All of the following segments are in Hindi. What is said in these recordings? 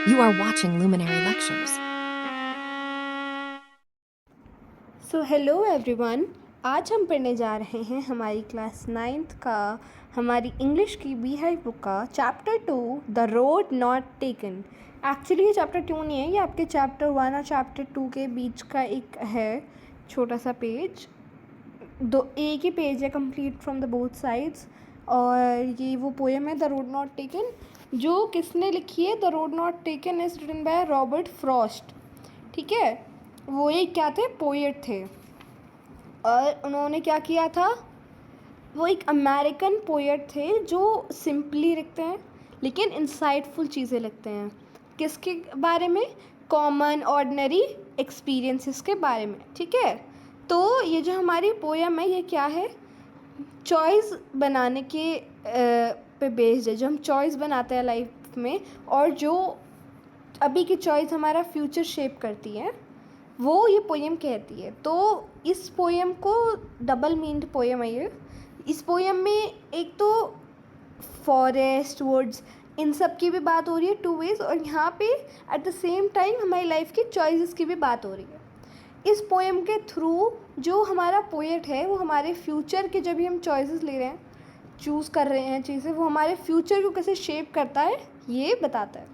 You are watching Luminary Lectures. So hello everyone, आज हम पढ़ने जा रहे हैं हमारी क्लास 9th का हमारी इंग्लिश की बीहाइव बुक का chapter 2 the road not taken. Actually ये चैप्टर 2 नहीं है, ये आपके चैप्टर 1 और चैप्टर 2 के बीच का एक है छोटा सा पेज। एक ही पेज है complete from the both sides. और ये वो पोएम है द रोड नॉट टेकन, जो किसने लिखी है। The road not taken is written by Robert Frost. ठीक है, वो एक क्या थे, पोएट थे। और उन्होंने क्या किया था, वो एक अमेरिकन पोएट थे जो सिंपली लिखते हैं लेकिन इंसाइटफुल चीज़ें लिखते हैं। किसके बारे में? कॉमन ऑर्डिनरी एक्सपीरियंसेस के बारे में। ठीक है, तो ये जो हमारी पोएम है ये क्या है, चॉइस बनाने के पे बेस्ड है। जो हम चॉइस बनाते हैं लाइफ में और जो अभी की चॉइस हमारा फ्यूचर शेप करती है, वो ये पोएम कहती है। तो इस पोएम को डबल मीन्ड पोएम है ये। इस पोएम में एक तो फॉरेस्ट, वुड्स, इन सब की भी बात हो रही है टू वेज, और यहाँ पे एट द सेम टाइम हमारी लाइफ की चॉइसेस की भी बात हो रही है। इस पोएम के थ्रू जो हमारा पोएट है वो हमारे फ्यूचर के, जब भी हम चॉइसेस ले रहे हैं, चूज़ कर रहे हैं चीज़ें, वो हमारे फ्यूचर को कैसे शेप करता है ये बताता है।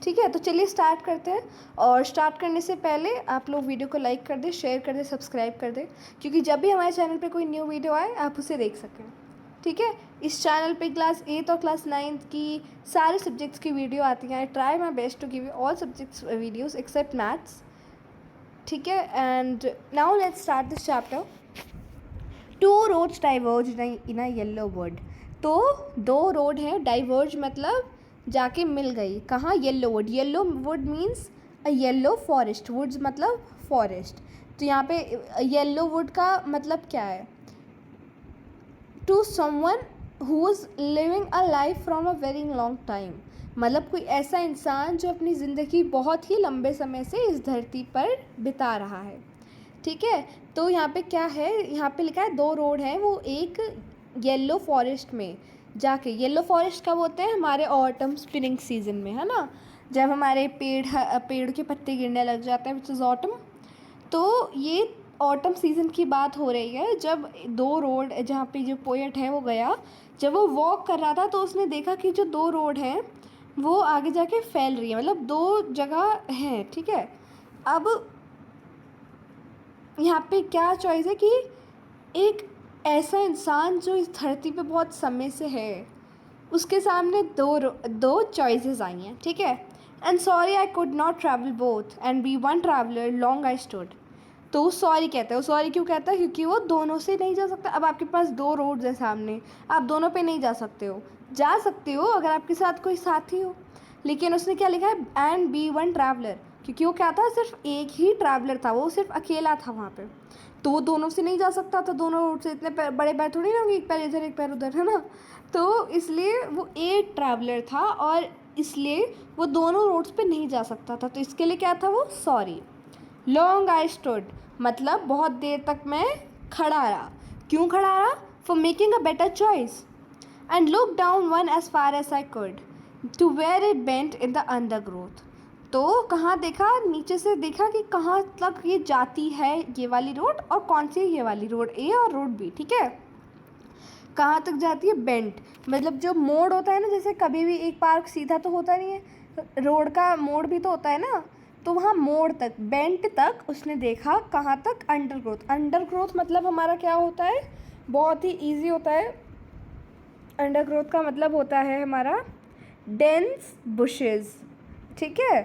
ठीक है, तो चलिए स्टार्ट करते हैं। और स्टार्ट करने से पहले आप लोग वीडियो को लाइक कर दें, शेयर कर दें, सब्सक्राइब कर दें, क्योंकि जब भी हमारे चैनल पे कोई न्यू वीडियो आए आप उसे देख सकें। ठीक है, इस चैनल पे क्लास 8 और क्लास 9 की सारे सब्जेक्ट्स की वीडियो आती हैं। I try my best to give you all subjects videos except maths. ठीक है, and now let's start this chapter. Two roads diverge in a yellow wood. तो दो रोड हैं, डाइवर्ज मतलब जाके मिल गई। कहाँ? Yellow wood. Yellow wood means a yellow forest, woods मतलब फॉरेस्ट। तो यहाँ पे येलो वुड का मतलब क्या है? To someone who is living a life from a very long time, मतलब कोई ऐसा इंसान जो अपनी ज़िंदगी बहुत ही लंबे समय से इस धरती पर बिता रहा है। ठीक है, तो यहाँ पे क्या है, यहाँ पे लिखा है दो रोड हैं, वो एक येलो फॉरेस्ट में जाके। येलो फॉरेस्ट कब होते हैं? हमारे ऑटम स्प्रिंग सीजन में, है ना, जब हमारे पेड़ के पत्ते गिरने लग जाते हैं, विच इज़ ऑटम। तो ये ऑटम सीज़न की बात हो रही है, जब दो रोड, जहाँ पे जो पोएट है वो गया, जब वो वॉक कर रहा था तो उसने देखा कि जो दो रोड हैं वो आगे जाके फैल रही है, मतलब दो जगह हैं। ठीक है, अब यहाँ पे क्या चॉइस है कि एक ऐसा इंसान जो इस धरती पे बहुत समय से है, उसके सामने दो चॉइसेस आई हैं। ठीक है, and sorry I could not travel both and be one traveler long I stood. तो वो सॉरी कहता है। वो सॉरी क्यों कहता है? क्योंकि वो दोनों से नहीं जा सकता। अब आपके पास दो रोड्स हैं सामने, आप दोनों पे नहीं जा सकते हो। जा सकते हो अगर आपके साथ कोई साथी हो, लेकिन उसने क्या लिखा है, एंड बी वन ट्रैवलर, क्योंकि वो क्या था, सिर्फ एक ही ट्रैवलर था, वो सिर्फ अकेला था वहाँ पे। तो वो दोनों से नहीं जा सकता था, दोनों रोड से इतने बड़े पैर थोड़ी ना होंगे, एक पैर इधर एक पैर उधर, है ना। तो इसलिए वो एक ट्रैवलर था और इसलिए वो दोनों रोड्स पे नहीं जा सकता था। तो इसके लिए क्या था वो, सॉरी। लॉन्ग आई स्टूड मतलब बहुत देर तक मैं खड़ा रहा। क्यों खड़ा रहा? For making a better choice. And look down one as far as I could to where it bent in the undergrowth. तो कहाँ देखा? नीचे से देखा कि कहाँ तक ये जाती है ये वाली रोड, और कौन सी ये वाली रोड, ए और रोड बी। ठीक है, कहाँ तक जाती है? बेंट मतलब जो मोड़ होता है ना, जैसे कभी भी एक पार्क सीधा तो होता नहीं है, रोड का मोड़ भी तो होता है ना। तो वहाँ मोड़ तक, बेंट तक उसने देखा। कहाँ तक? Under growth. अंडर ग्रोथ मतलब हमारा क्या होता है, बहुत ही ईजी होता है। अंडर ग्रोथ का मतलब होता है हमारा डेंस बुशेस। ठीक है,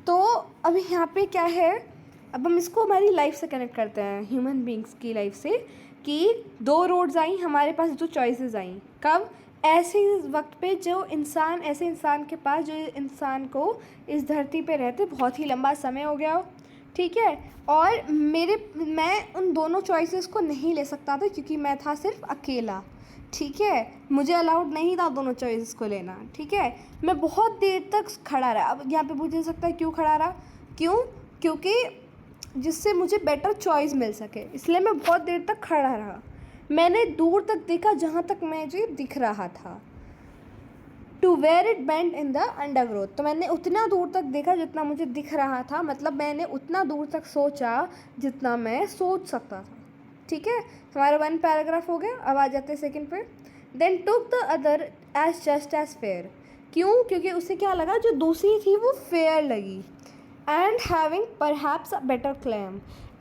तो अभी यहाँ पे क्या है, अब हम इसको हमारी लाइफ से कनेक्ट करते हैं, ह्यूमन बींग्स की लाइफ से, कि दो रोड्स आई हमारे पास, दो चॉइसेस आई। कब? ऐसे वक्त पे जो इंसान, ऐसे इंसान के पास जो इंसान को इस धरती पे रहते बहुत ही लंबा समय हो गया हो। ठीक है, और मैं उन दोनों चॉइसेस को नहीं ले सकता था क्योंकि मैं था सिर्फ अकेला। ठीक है, मुझे अलाउड नहीं था दोनों चॉइसेस को लेना। ठीक है, मैं बहुत देर तक खड़ा रहा। अब यहाँ पे पूछ सकता है क्यों खड़ा रहा? क्यों? क्योंकि जिससे मुझे बेटर चॉइस मिल सके, इसलिए मैं बहुत देर तक खड़ा रहा। मैंने दूर तक देखा जहाँ तक मुझे दिख रहा था। To where it bend in the undergrowth. तो मैंने उतना दूर तक देखा जितना मुझे दिख रहा था, मतलब मैंने उतना दूर तक सोचा जितना मैं सोच सकता था। ठीक है, हमारा 1 पैराग्राफ हो गया। अब आ जाते हैं सेकंड पे। Then took the other as just as fair. क्यों? क्योंकि उसे क्या लगा, जो दूसरी थी वो फेयर लगी। And having perhaps a better claim.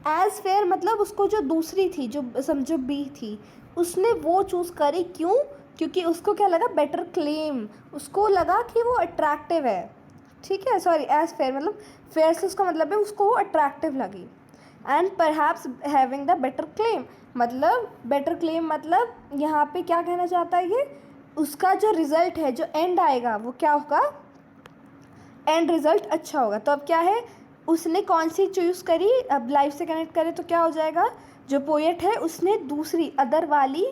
As fair मतलब उसको जो दूसरी थी, जो समझो बी थी, उसने वो चूज़ करी। क्यों? क्योंकि उसको क्या लगा, बेटर क्लेम, उसको लगा कि वो अट्रैक्टिव है। ठीक है, सॉरी, एज फेयर मतलब फेयर से उसका मतलब है उसको वो अट्रैक्टिव लगी। And perhaps having the better claim मतलब बेटर क्लेम मतलब यहाँ पे क्या कहना चाहता है ये, उसका जो रिज़ल्ट है, जो एंड आएगा वो क्या होगा, एंड रिज़ल्ट अच्छा होगा। तो अब क्या है, उसने कौन सी चूज़ करी, अब लाइफ से कनेक्ट करें तो क्या हो जाएगा, जो पोएट है उसने दूसरी अदर वाली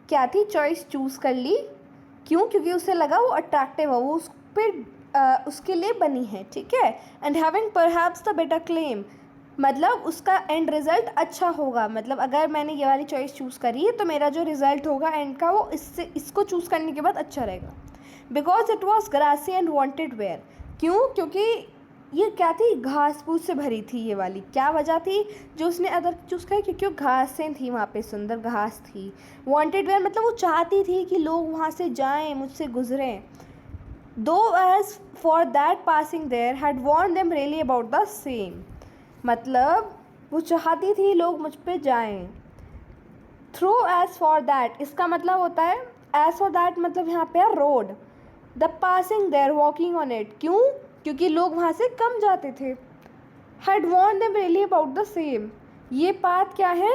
क्या थी चॉइस चूज़ कर ली। क्यों? क्योंकि उसे लगा वो अट्रैक्टिव है, वो उस पर उसके लिए बनी है। ठीक है, and having perhaps the better claim मतलब उसका एंड रिज़ल्ट अच्छा होगा। मतलब अगर मैंने ये वाली चॉइस चूज़ करी है तो मेरा जो रिज़ल्ट होगा एंड का वो इसको चूज़ करने के बाद अच्छा रहेगा। Because it was grassy and wanted wear. क्यों? क्योंकि ये क्या थी, घास फूस से भरी थी ये वाली। क्या वजह थी जो उसने अदर चूज़ करी? क्योंकि वो घासें थी, वहाँ पे सुंदर घास थी। वॉन्टेड वेयर मतलब वो चाहती थी कि लोग वहाँ से जाएं, मुझसे गुजरें। Though as for that passing there had worn them really about the same मतलब वो चाहती थी लोग मुझ पे जाएं। थ्रू एज फॉर दैट इसका मतलब होता है, एज फॉर दैट मतलब यहाँ पे है road, the passing there walking on it. क्यों? क्योंकि लोग वहाँ से कम जाते थे। Had worn them really about the same ये बात क्या है,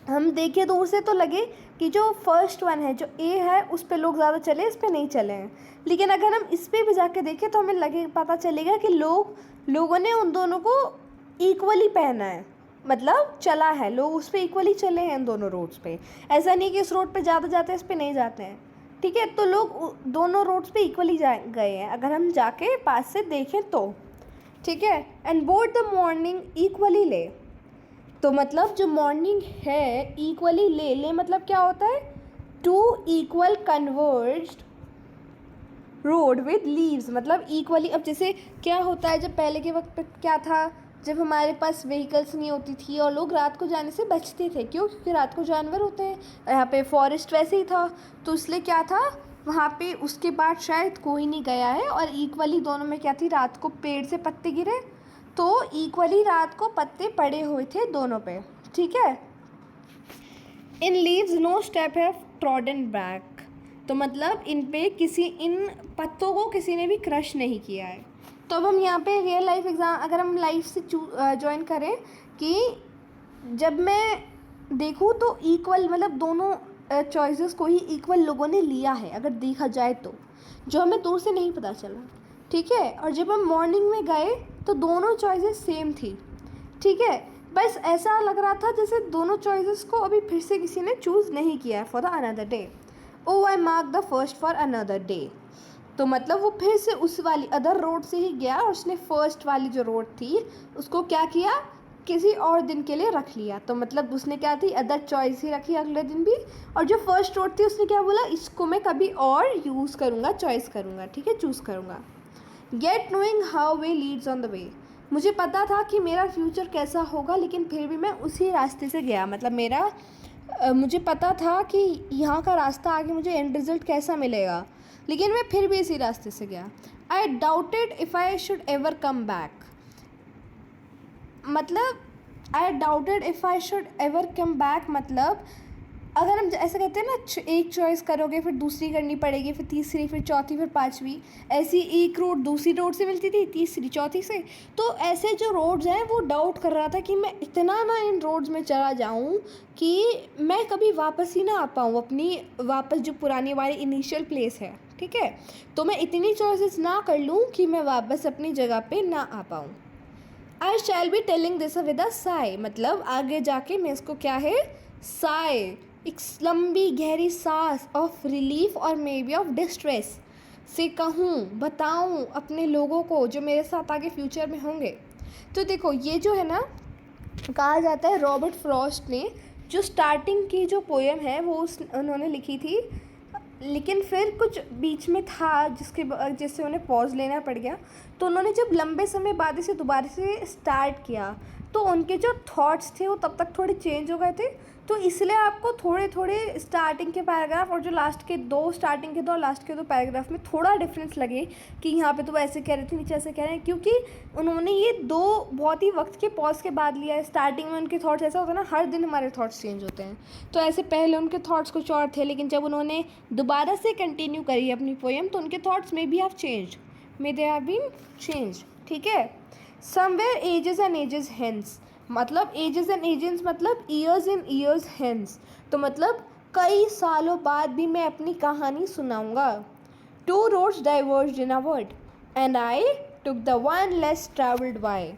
हम देखें दूर से तो लगे कि जो फर्स्ट वन है, जो ए है, उस पर लोग ज़्यादा चले, इस पर नहीं चले हैं। लेकिन अगर हम इस पर भी जाके देखें तो हमें लगे पता चलेगा कि लोगों ने उन दोनों को इक्वली पहना है, मतलब चला है, लोग उस पर इक्वली चले हैं इन दोनों रोड्स पे। ऐसा नहीं कि इस रोड पे ज़्यादा जाते हैं, इस पर नहीं जाते हैं। ठीक है, तो लोग दोनों रोड्स पे इक्वली गए हैं अगर हम जाके पास से देखें तो। ठीक है, and both the morning equally ले तो मतलब जो मॉर्निंग है इक्वली ले मतलब क्या होता है, two equal converged road with leaves मतलब इक्वली। अब जैसे क्या होता है, जब पहले के वक्त पे क्या था, जब हमारे पास व्हीकल्स नहीं होती थी और लोग रात को जाने से बचते थे। क्यों? क्योंकि रात को जानवर होते हैं, यहाँ पे फॉरेस्ट वैसे ही था, तो इसलिए क्या था वहाँ पे उसके बाद शायद कोई नहीं गया है। और इक्वली दोनों में क्या थी, रात को पेड़ से पत्ते गिरे तो इक्वली रात को पत्ते पड़े हुए थे दोनों पे। ठीक है, इन लीव्स नो स्टेप है ट्रॉडन बैक तो मतलब इन पत्तों को किसी ने भी क्रश नहीं किया है। तो अब हम यहाँ पे रियल लाइफ एग्ज़ाम अगर हम लाइफ से ज्वाइन करें कि जब मैं देखूँ तो इक्वल मतलब दोनों चॉइसेस को ही इक्वल लोगों ने लिया है अगर देखा जाए तो, जो हमें दूर से नहीं पता चला। ठीक है, और जब हम मॉर्निंग में गए तो दोनों चॉइसेस सेम थी। ठीक है, बस ऐसा लग रहा था जैसे दोनों चॉइसेस को अभी फिर से किसी ने चूज़ नहीं किया है for the another day. Oh I mark the first for another day तो मतलब वो फिर से उस वाली अदर रोड से ही गया और उसने फर्स्ट वाली जो रोड थी उसको क्या किया, किसी और दिन के लिए रख लिया। तो मतलब उसने क्या थी, अदर चॉइस ही रखी अगले दिन भी। और जो फर्स्ट रोड थी उसने क्या बोला, इसको मैं कभी और यूज़ करूँगा, चॉइस करूँगा। ठीक है, चूज़ करूँगा। Get knowing how way leads on the way मुझे पता था कि मेरा फ्यूचर कैसा होगा लेकिन फिर भी मैं उसी रास्ते से गया। मतलब मुझे पता था कि यहाँ का रास्ता आगे मुझे एंड रिज़ल्ट कैसा मिलेगा लेकिन मैं फिर भी इसी रास्ते से गया। I doubted if I should ever come back मतलब I doubted if I should ever come back मतलब अगर हम ऐसे कहते हैं ना, एक चॉइस करोगे फिर दूसरी करनी पड़ेगी, फिर तीसरी, फिर चौथी, फिर पांचवी, ऐसी एक रोड दूसरी रोड से मिलती थी, तीसरी चौथी से। तो ऐसे जो रोड्स हैं वो डाउट कर रहा था कि मैं इतना ना इन रोड्स में चला जाऊं कि मैं कभी वापस ही ना आ पाऊँ अपनी वापस जो पुरानी वाली इनिशियल प्लेस है। ठीक है, तो मैं इतनी चॉइसेस ना कर लूँ कि मैं वापस अपनी जगह पे ना आ पाऊँ। I shall be telling this with a sigh मतलब आगे जाके मैं इसको क्या है, साई, एक लंबी गहरी सांस ऑफ रिलीफ और मे बी ऑफ डिस्ट्रेस से कहूँ, बताऊँ अपने लोगों को जो मेरे साथ आगे फ्यूचर में होंगे। तो देखो ये जो है ना, कहा जाता है रॉबर्ट फ्रॉस्ट ने जो स्टार्टिंग की जो पोएम है वो उन्होंने लिखी थी लेकिन फिर कुछ बीच में था जिससे उन्हें पॉज लेना पड़ गया। तो उन्होंने जब लंबे समय बाद इसे दोबारा से स्टार्ट किया तो उनके जो थॉट्स थे वो तब तक थोड़े चेंज हो गए थे। तो इसलिए आपको थोड़े थोड़े स्टार्टिंग के पैराग्राफ और जो स्टार्टिंग के दो और लास्ट के दो पैराग्राफ में थोड़ा डिफरेंस लगे कि यहाँ पे तो वो ऐसे कह रहे थे, नीचे ऐसे कह रहे हैं, क्योंकि उन्होंने ये दो बहुत ही वक्त के पॉज के बाद लिया है। स्टार्टिंग में उनके थॉट्स ऐसा होता है ना, हर दिन हमारे थॉट्स चेंज होते हैं, तो ऐसे पहले उनके थॉट्स कुछ और थे, लेकिन जब उन्होंने दोबारा से कंटिन्यू करी अपनी पोएम तो उनके thoughts maybe have change, may they have been change. ठीक है। Somewhere ages and ages hence, मतलब एजेस एंड एजेस मतलब ईयर्स एंड ईयर्स हेंस, तो मतलब कई सालों बाद भी मैं अपनी कहानी सुनाऊंगा। Two roads diverged in a word and I took the one less travelled by,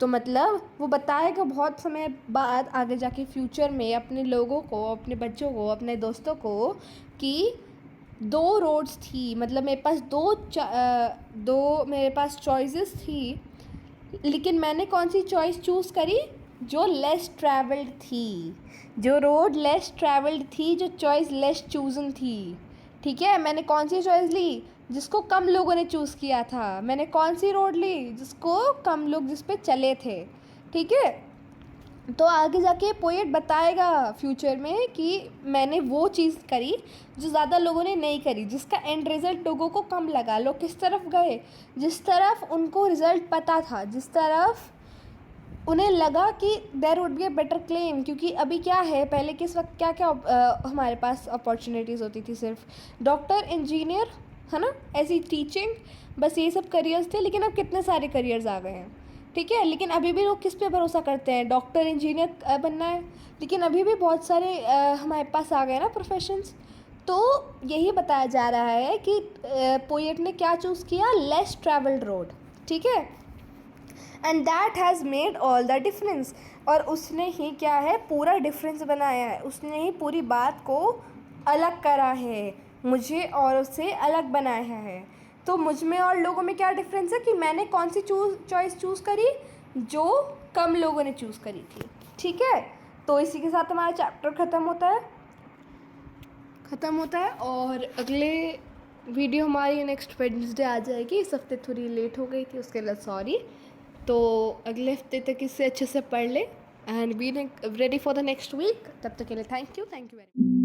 तो मतलब वो बताएगा बहुत समय बाद आगे जाके फ्यूचर में अपने लोगों को, अपने बच्चों को, अपने दोस्तों को कि दो रोड्स थी, मतलब मेरे पास दो मेरे पास चॉइसेस थी, लेकिन मैंने कौन सी चॉइस चूज़ करी, जो लेस ट्रैवल्ड थी, जो रोड लेस ट्रैवल्ड थी, जो चॉइस लेस चूजन थी। ठीक है। मैंने कौन सी चॉइस ली, जिसको कम लोगों ने चूज़ किया था। मैंने कौन सी रोड ली, जिसको कम लोग जिस पे चले थे। ठीक है। तो आगे जाके पोएट बताएगा फ्यूचर में कि मैंने वो चीज़ करी जो ज़्यादा लोगों ने नहीं करी, जिसका एंड रिज़ल्ट लोगों को कम लगा। लोग किस तरफ गए, जिस तरफ उनको रिज़ल्ट पता था, जिस तरफ उन्हें लगा कि there would be a better claim. क्योंकि अभी क्या है, पहले किस वक्त क्या क्या हमारे पास अपॉर्चुनिटीज़ होती थी, सिर्फ डॉक्टर, इंजीनियर, है ना, ऐसी टीचिंग, बस ये सब करियर्स थे। लेकिन अब कितने सारे करियर्स आ गए हैं। ठीक है। लेकिन अभी भी लोग किस पे भरोसा करते हैं, डॉक्टर, इंजीनियर बनना है, लेकिन अभी भी बहुत सारे हमारे पास आ गए ना प्रोफेशंस। तो यही बताया जा रहा है कि पोएट ने क्या चूज़ किया, लेस ट्रैवल्ड रोड। ठीक है। And that has made all the difference, और उसने ही क्या है, पूरा डिफरेंस बनाया है, उसने ही पूरी बात को अलग करा है, मुझे और उससे अलग बनाया है। तो मुझ में और लोगों में क्या डिफरेंस है कि मैंने कौन सी चॉइस चूज़ करी, जो कम लोगों ने चूज़ करी थी। ठीक है। तो इसी के साथ हमारा चैप्टर ख़त्म होता है और अगले वीडियो हमारी नेक्स्ट वेडनेसडे आ जाएगी। इस हफ्ते थोड़ी लेट हो गई थी, उसके लिए सॉरी। तो अगले हफ्ते तक इसे अच्छे से पढ़ ले and be ready for the next week. तब तक के लिए थैंक यू वेरी मच।